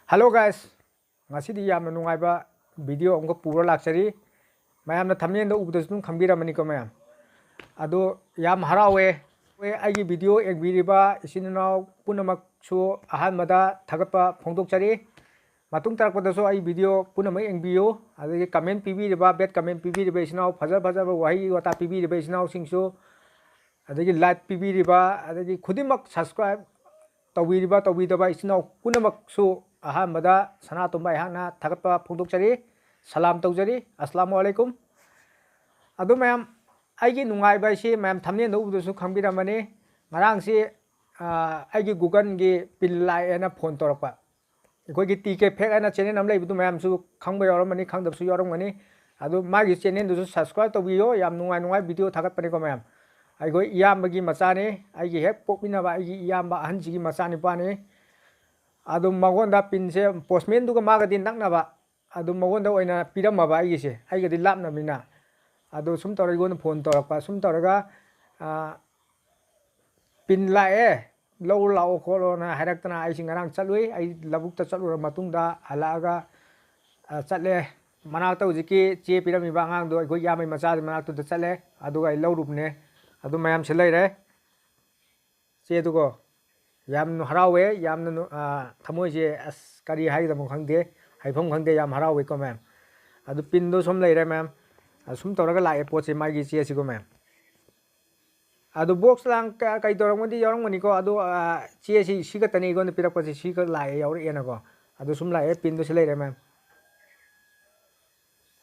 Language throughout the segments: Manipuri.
Hello guys, ngasidi yamna nungaiba video amka pura laksari mayamna thamnenda ubdas nung khambira mani ko mayam ado yam harawe we agi video ekbiriba isinnaw punamak su ahanmada thagapa phongdokchari matung tarakpada so ai video punamak engbiyo adagi comment pibiriba bet comment pibiriba isinaw fajar fajar wahi wata pibiriba isinaw singsu adagi like pibiriba adagi khudimak subscribe tawiriba tawidaba isinaw punamak su ahamada sanatumba ihana thagapa phongdokchari salam tawjari assalamu alaikum adu mayam aigi nungai ba si mayam thamne no udu khangbira mani ngarang si aigi google gi pin lai ena phone torakpa ikoi gi tk fek ana channel am leibu mayam su khangba yoram mani khangdab su yoram mani adu magi channel du subscribe tawbiyo yam nungai nungai video thagat pani ko mayam aigoi iyamba gi machane aigi hek pokmina ba aigi iyamba ahanji gi machani pani adu magonda pinse postman du ga magadi naknaba adu magonda oina piramaba aigise aigadi lapna mina adu sum tawra gon phone tawrakpa sum tawraga pin lae low lao kholo na haraktana ai singarang chalui ai labukta chalura matungda halaga chatle manakta ujiki che pirami ba ngang do goi yamai macha manaktu da chale adu ai lowrupne adu mayam selai re che dugo yam harawe yam thamoi je as kari hai da khangde haifam khangde yam harawe ko ma'am adu pin do som lai re ma'am sum tawraga lae poche magi che si ko ma'am adu box lang kai torang modi yorang mani ko adu che si siga tani go pirak pa si siga lae yor ena ko adu sum lae pin do selai re ma'am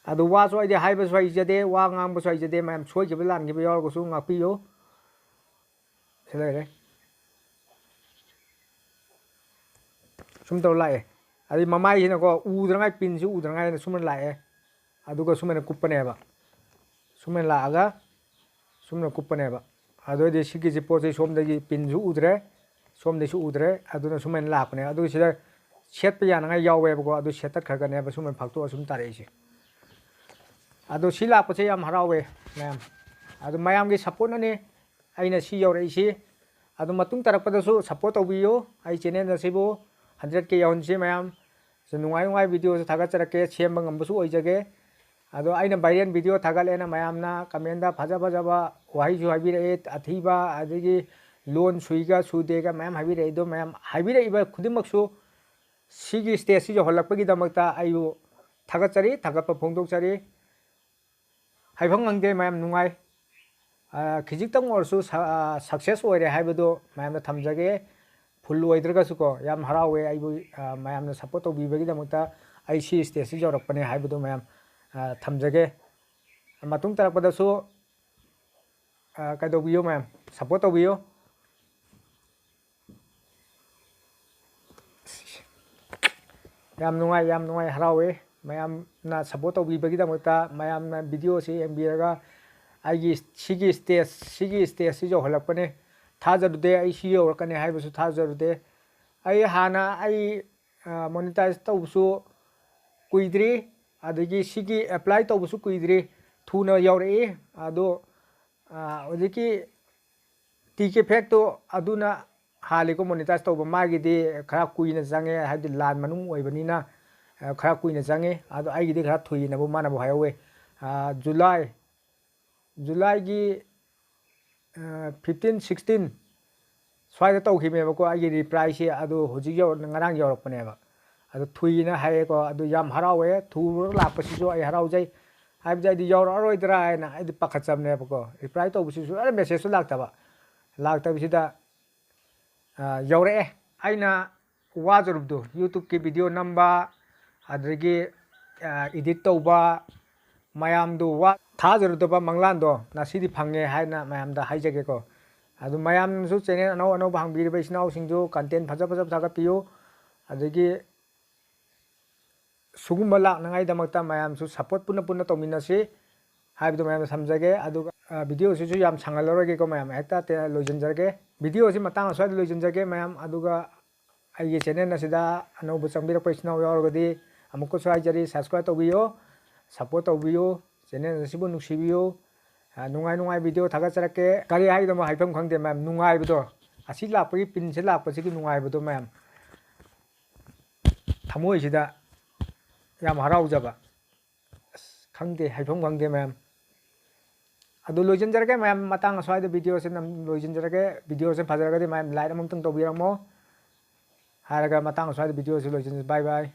adu wa so ide hai ba so ide wa ngam ba so ide ma'am soi ke lan ke yor ko su ngapi yo selai re sum taw lae adi mamai hina ko udrangai pin su udrangai suman lae aduga sumena kuppane ba sumen laaga sumna kuppane ba ado de sigi ji poje somdagi pin su udre somde su udre aduna sumen laapne adu sida set pa yana ngai yawe ba ko adu setat khagane ba sumen phakto sum tare isi adu sila pa che yam harawe mayam adu mayam gi support ne aina si yore isi adu matung tarak pada su support obiyo ai channel na sibo 100k yawn si mayam so nungai nungai video sa thaga charake sem bang ambu su oijage ado aina viral video thagalena mayamna comment da faja faja ba wahi ju habire athiba adigi loan suiga sudega mayam habire do mayam habire iba khudimak su sigi stage si jo holakpagi damakta ayu thagachari thagapa phongdokchari haifang angde mayam nungai khijik tang orsu success oire haibado mayam na thamjage full oidraga su ko yam harawe aibu mayam na support obibagi damakta ai si stage si jo rakpane haibado mayam thamjage matung tarakpada su kaidobiyo mayam support obiyo yam nungai harawe mayam na support obibagi damakta mayam na video si embiraga aigi sigi stage si jo holakpane thajarude ai si yorkane haibasu thajarude ai hana ai monetize tawsu kuidri adagi sigi apply tawsu kuidri thuna yore ado odiki tk facto aduna haliko monetize tawba magi de khara kuina jange hadi lan manung oibanina khara kuina jange ado aigi de khara thuina bu mana bu hayawe july gi 15 16 swai ta khime ba ko aigi reply si ado hoji yo ngarang yorokpane ba ado thuina haye ko ado yam harawe thu lapasi jo ai haraujai haibjai di yor aroidra na ai di pakhachamne ba ko reply to busi su are message su lakta bisida yore aina wajurubdo youtube ki video namba adrigi edit tawba mayam do wa thajarudba manglando na sidi phange haina mayam da haijage ko adu mayam su channel ano bangbiri ba isnaw singjo content phaja phaja thaga piyo adagi sugumba laknangai damakta mayam su support puna tominasi haibdo mayam samjage aduga video su yam sangaloroge ko mayam hekta te loijanjarge video si matang aswa loijanjarge mayam aduga ai channel na sida ano bu changbira paisnaw yorgadi amuko sai jari subscribe tobiyo support tobiyo channel sibu nuksibiyo nungai video thagatjarake kari haidam haifam khangde mayam nungai bido asi lapagi pin se lapasi ki nungai bido mayam ꯊꯃꯣꯏꯁꯤꯗ ꯌꯥꯝ ꯍꯔꯥꯎꯖꯕ ꯈꯪꯗꯦ ꯍꯥꯏꯐꯝ ꯈꯪꯗꯦ ꯃꯌꯥꯝ ꯑꯗꯨ ꯂꯣꯏꯁꯤꯟꯖꯔꯒꯦ ꯃꯌꯥꯝ ꯃꯇꯥꯡ ꯑꯁ꯭ꯋꯥꯏꯗ ꯚꯤꯗꯤꯑꯣꯁꯦ ꯂꯣꯏꯁꯤꯟꯖꯔꯒꯦ ꯚꯤꯗꯤꯑꯣꯁꯦ ꯐꯖꯔꯒꯗꯤ ꯃꯌꯥꯝ ꯂꯥꯏꯛ ꯑꯃꯨꯛꯇꯪ ꯇꯧꯕꯤꯔꯝꯃꯣ ꯍꯥꯏꯔꯒ ꯃꯇꯥꯡ ꯑꯁ꯭ꯋꯥꯏꯗ ꯚꯤꯗꯤꯑꯣꯁꯦ ꯂꯣꯏꯁꯤꯟꯖꯔꯦ ꯕꯥꯏ ꯕꯥꯏ